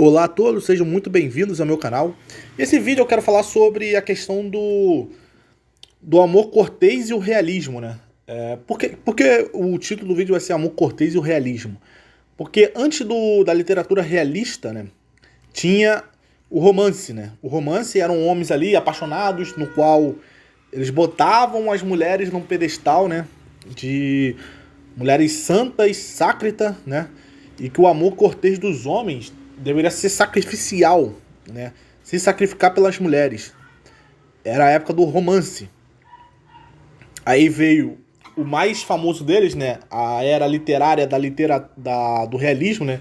Olá a todos, sejam muito bem-vindos ao meu canal. Nesse vídeo eu quero falar sobre a questão do amor cortês e o realismo, né? Por que o título do vídeo vai ser Amor Cortês e o Realismo? Porque antes da literatura realista, né, tinha o romance, né? O romance eram homens ali apaixonados, no qual eles botavam as mulheres num pedestal, né? De mulheres santas, sácritas, né? E que o amor cortês dos homens deveria ser sacrificial, né? Se sacrificar pelas mulheres. Era a época do romance. Aí veio o mais famoso deles, né? A era literária do realismo, né?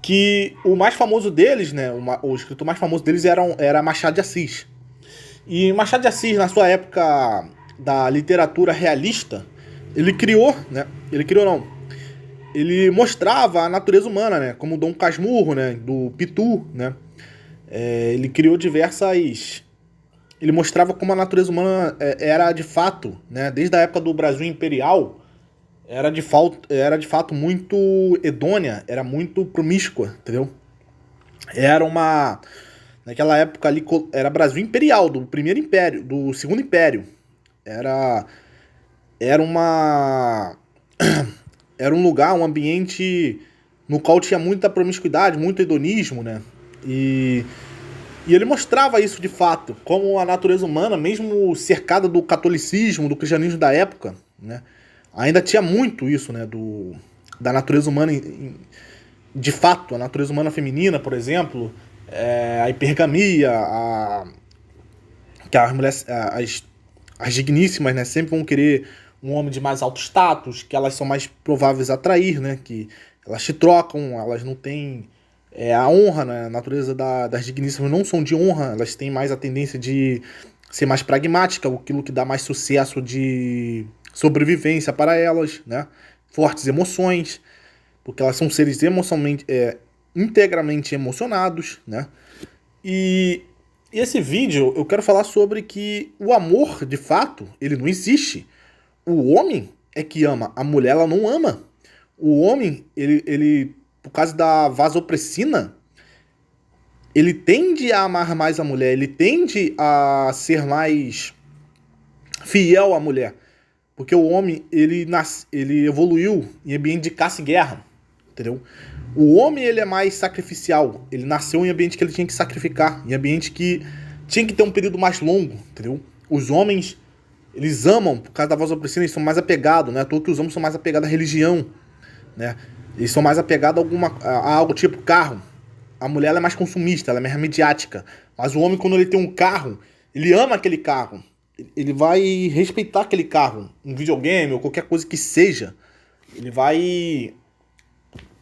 Que o mais famoso deles, né? O escritor mais famoso deles era Machado de Assis. E Machado de Assis, na sua época da literatura realista, ele criou, né? Ele criou não. Ele mostrava a natureza humana, né? Como Dom Casmurro, né? Do Pitu, né? Ele criou diversas... Ele mostrava como a natureza humana era de fato, né? Desde a época do Brasil Imperial, era de fato muito hedônia, era muito promíscua, entendeu? Era uma... Naquela época ali, era Brasil Imperial, do primeiro império, do segundo império. Era, era uma... Era um lugar, um ambiente no qual tinha muita promiscuidade, muito hedonismo, né? E ele mostrava isso de fato, como a natureza humana, mesmo cercada do catolicismo, do cristianismo da época, né? Ainda tinha muito isso, né? Da natureza humana, de fato, a natureza humana feminina, por exemplo, a hipergamia, que as mulheres, as digníssimas, né? Sempre vão querer um homem de mais alto status, que elas são mais prováveis a atrair, né? Que elas te trocam, elas não têm a honra, né? A natureza das digníssimas não são de honra, elas têm mais a tendência de ser mais pragmática, aquilo que dá mais sucesso de sobrevivência para elas, né? Fortes emoções, porque elas são seres emocionalmente, integramente emocionados, né? E esse vídeo eu quero falar sobre que o amor, de fato, ele não existe. O homem é que ama, a mulher ela não ama. O homem, ele por causa da vasopressina, ele tende a amar mais a mulher, ele tende a ser mais fiel à mulher. Porque o homem, ele evoluiu em ambiente de caça e guerra, entendeu? O homem, ele é mais sacrificial, ele nasceu em ambiente que ele tinha que sacrificar, em ambiente que tinha que ter um período mais longo, entendeu? Os homens, eles amam, por causa da vasopressina, eles são mais apegados, né? À toa que os homens são mais apegados à religião, né? Eles são mais apegados a algo tipo carro. A mulher ela é mais consumista, ela é mais midiática. Mas o homem, quando ele tem um carro, ele ama aquele carro. Ele vai respeitar aquele carro. Um videogame ou qualquer coisa que seja. Ele vai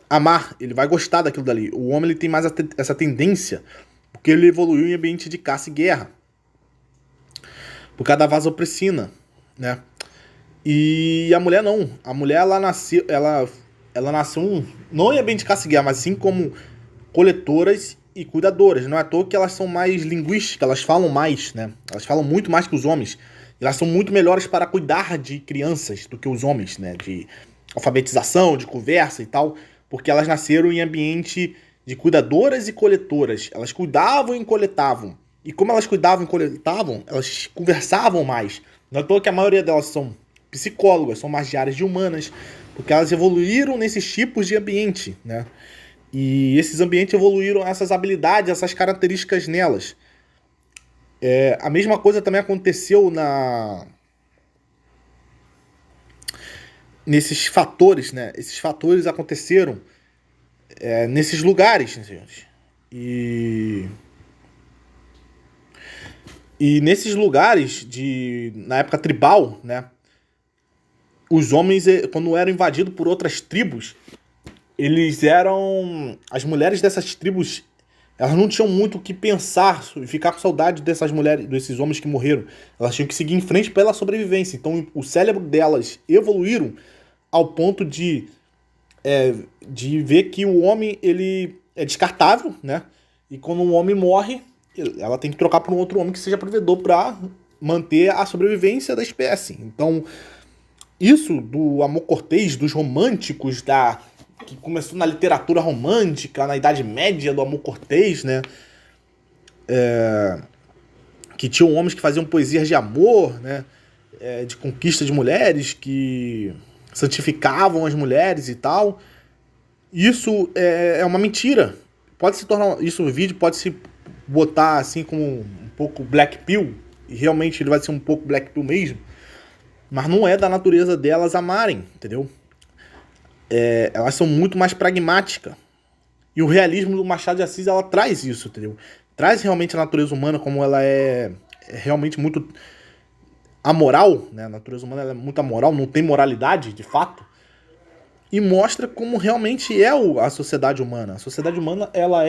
amar, ele vai gostar daquilo dali. O homem ele tem mais essa tendência, porque ele evoluiu em ambiente de caça e guerra. Por causa da vasopressina, né? E a mulher não. A mulher ela nasceu, ela nasceu não em ambiente de caça e guerra, mas sim como coletoras e cuidadoras. Não é à toa que elas são mais linguísticas, elas falam mais, né? Elas falam muito mais que os homens. Elas são muito melhores para cuidar de crianças do que os homens, né? De alfabetização, de conversa e tal, porque elas nasceram em ambiente de cuidadoras e coletoras. Elas cuidavam e coletavam. E como elas cuidavam e coletavam, elas conversavam mais. Não é à toa que a maioria delas são psicólogas, são mais de áreas de humanas, porque elas evoluíram nesses tipos de ambiente, né? E esses ambientes evoluíram essas habilidades, essas características nelas. A mesma coisa também aconteceu nesses fatores, né? Esses fatores aconteceram nesses lugares, né, gente? E nesses lugares na época tribal, né? Os homens, quando eram invadidos por outras tribos, as mulheres dessas tribos, elas não tinham muito o que pensar e ficar com saudade dessas mulheres, desses homens que morreram. Elas tinham que seguir em frente pela sobrevivência. Então o cérebro delas evoluíram ao ponto de ver que o homem ele é descartável, né? E quando um homem morre, ela tem que trocar por um outro homem que seja provedor para manter a sobrevivência da espécie. Então, isso do amor cortês, dos românticos, que começou na literatura romântica, na Idade Média, do amor cortês, né? Que tinham homens que faziam poesias de amor, né? De conquista de mulheres, que santificavam as mulheres e tal. Isso é uma mentira. Pode se tornar. Isso, o vídeo pode se botar assim como um pouco Black Pill, e realmente ele vai ser um pouco Black Pill mesmo, mas não é da natureza delas amarem, entendeu? Elas são muito mais pragmáticas. E o realismo do Machado de Assis, ela traz isso, entendeu? Traz realmente a natureza humana como ela é realmente muito amoral, né? A natureza humana ela é muito amoral, não tem moralidade, de fato. E mostra como realmente é a sociedade humana. A sociedade humana, ela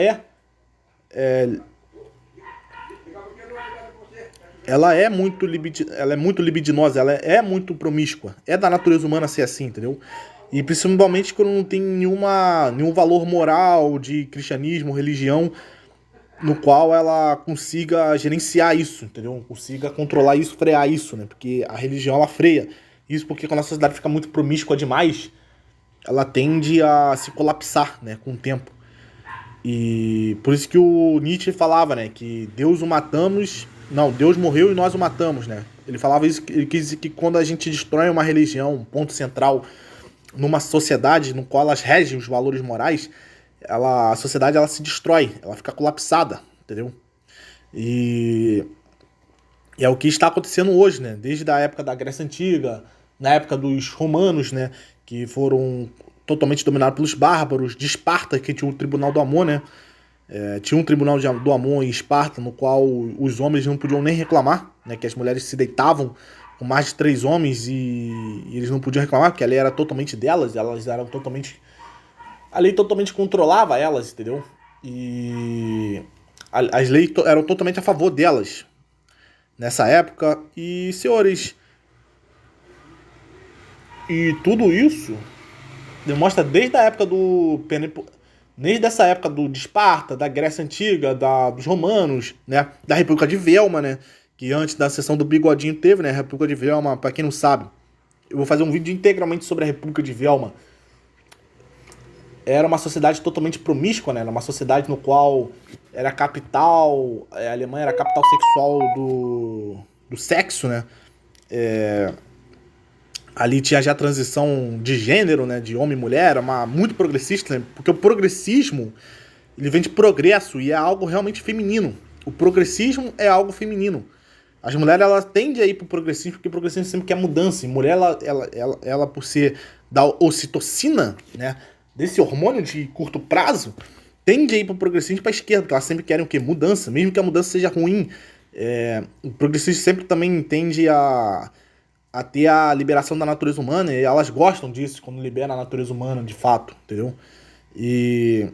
é muito libidinosa, ela é muito promíscua. É da natureza humana ser assim, entendeu? E principalmente quando não tem nenhum valor moral de cristianismo, religião, no qual ela consiga gerenciar isso, entendeu? Consiga controlar isso, frear isso, né? Porque a religião, ela freia. Isso porque quando a sociedade fica muito promíscua demais, ela tende a se colapsar, né? Com o tempo. E por isso que o Nietzsche falava, né? Que Deus o matamos... Não, Deus morreu e nós o matamos, né? Ele falava isso, ele quis dizer que quando a gente destrói uma religião, um ponto central, numa sociedade no qual elas regem os valores morais, a sociedade ela se destrói, ela fica colapsada, entendeu? E é o que está acontecendo hoje, né? Desde a época da Grécia Antiga, na época dos romanos, né? Que foram totalmente dominados pelos bárbaros, de Esparta, que tinha o Tribunal do Amor, né? Tinha um Tribunal do Amor em Esparta, no qual os homens não podiam nem reclamar, né? Que as mulheres se deitavam com mais de 3 homens e eles não podiam reclamar, porque a lei era totalmente delas, elas eram totalmente... A lei totalmente controlava elas, entendeu? E as leis eram totalmente a favor delas nessa época. E, senhores, e tudo isso demonstra desde a época desde essa época de Esparta, da Grécia Antiga, dos romanos, né? Da República de Velma, né? Que antes da sessão do Bigodinho teve, né? A República de Velma, pra quem não sabe, eu vou fazer um vídeo integralmente sobre a República de Velma. Era uma sociedade totalmente promíscua, né? Era uma sociedade no qual era a capital, a Alemanha era a capital sexual do sexo, né? Ali tinha já a transição de gênero, né? De homem e mulher, muito progressista, né? Porque o progressismo, ele vem de progresso e é algo realmente feminino. O progressismo é algo feminino. As mulheres, elas tendem a ir pro progressismo, porque o progressismo sempre quer mudança. E mulher, ela por ser da ocitocina, né? Desse hormônio de curto prazo, tende a ir pro progressismo pra esquerda, porque elas sempre querem o quê? Mudança, mesmo que a mudança seja ruim. O progressismo sempre também tende a ter a liberação da natureza humana, e elas gostam disso, quando libera a natureza humana, de fato, entendeu? E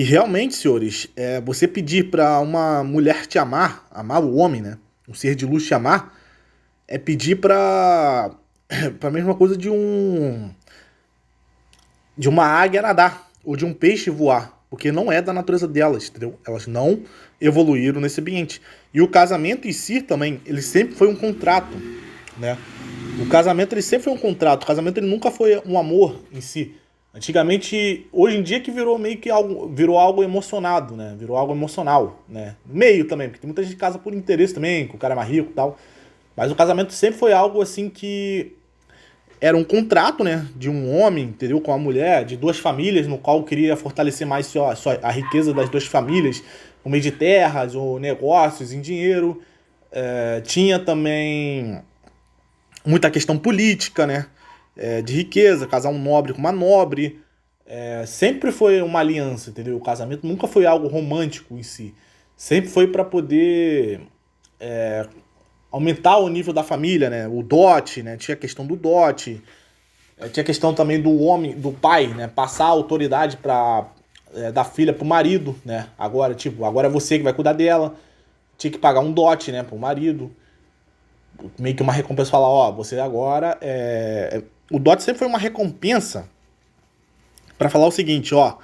realmente, senhores, você pedir pra uma mulher te amar o homem, né? Um ser de luz te amar, é pedir pra a mesma coisa de uma águia nadar, ou de um peixe voar, porque não é da natureza delas, entendeu? Elas não evoluíram nesse ambiente. E o casamento em si também, ele sempre foi um contrato, né? O casamento, ele sempre foi um contrato. O casamento, ele nunca foi um amor em si. Antigamente, hoje em dia que virou meio que virou algo emocionado, né? Virou algo emocional, né? Meio também, porque tem muita gente que casa por interesse também, que o cara é mais rico e tal. Mas o casamento sempre foi algo assim que era um contrato, né, de um homem, entendeu, com a mulher, de 2 famílias, no qual queria fortalecer mais a riqueza das 2 famílias, por meio de terras ou negócios em dinheiro. Tinha também muita questão política, né, de riqueza, casar um nobre com uma nobre. Sempre foi uma aliança, entendeu? O casamento nunca foi algo romântico em si. Sempre foi para poder aumentar o nível da família, né? O dote, né? Tinha a questão do dote. Tinha a questão também do homem, do pai, né? Passar a autoridade da filha pro marido, né? Agora é você que vai cuidar dela. Tinha que pagar um dote, né? Pro marido. Meio que uma recompensa, falar, ó, você agora O dote sempre foi uma recompensa para falar o seguinte, ó,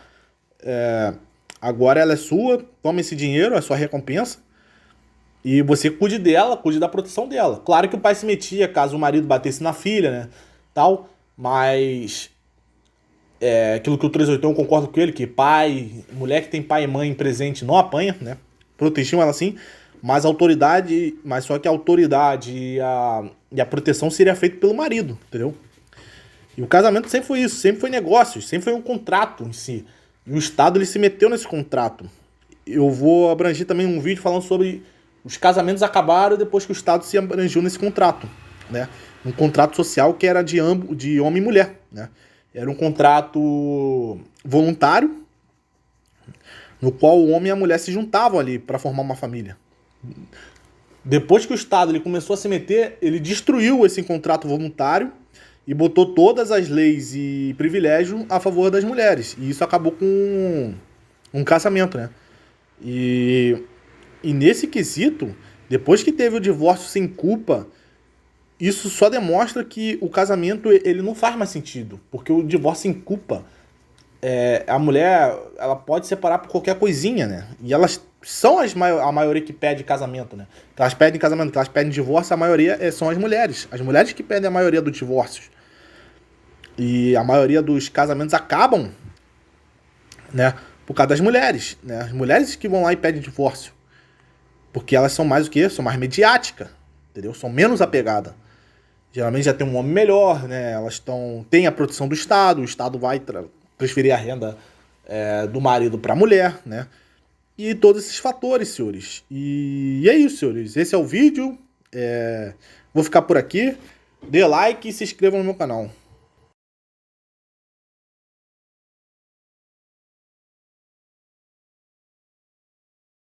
agora ela é sua, toma esse dinheiro, é sua recompensa. E você cuide dela, cuide da proteção dela. Claro que o pai se metia caso o marido batesse na filha, né? Tal, mas É aquilo que o 381 concorda com ele, que pai, mulher que tem pai e mãe presente não apanha, né? Protegiam ela sim, mas a autoridade, mas só que a autoridade e a proteção seria feito pelo marido, entendeu? E o casamento sempre foi isso, sempre foi negócios, sempre foi um contrato em si. E o Estado ele se meteu nesse contrato. Eu vou abranger também um vídeo falando sobre os casamentos acabaram depois que o Estado se abrangiu nesse contrato, né? Um contrato social que era de homem e mulher, né? Era um contrato voluntário, no qual o homem e a mulher se juntavam ali para formar uma família. Depois que o Estado ele começou a se meter, ele destruiu esse contrato voluntário e botou todas as leis e privilégios a favor das mulheres. E isso acabou com um casamento, né? E, e nesse quesito, depois que teve o divórcio sem culpa, isso só demonstra que o casamento ele não faz mais sentido. Porque o divórcio sem culpa, a mulher ela pode separar por qualquer coisinha, né? E elas são a maioria que pede casamento, né? Que elas pedem casamento, que elas pedem divórcio, a maioria são as mulheres. As mulheres que pedem a maioria dos divórcios. E a maioria dos casamentos acabam, né? Por causa das mulheres, né? As mulheres que vão lá e pedem divórcio. Porque elas são mais o quê? São mais mediáticas, entendeu? São menos apegadas. Geralmente já tem um homem melhor, né? Têm a proteção do Estado, o Estado vai transferir a renda do marido para a mulher, né? E todos esses fatores, senhores. E é isso, senhores. Esse é o vídeo. Vou ficar por aqui. Dê like e se inscreva no meu canal.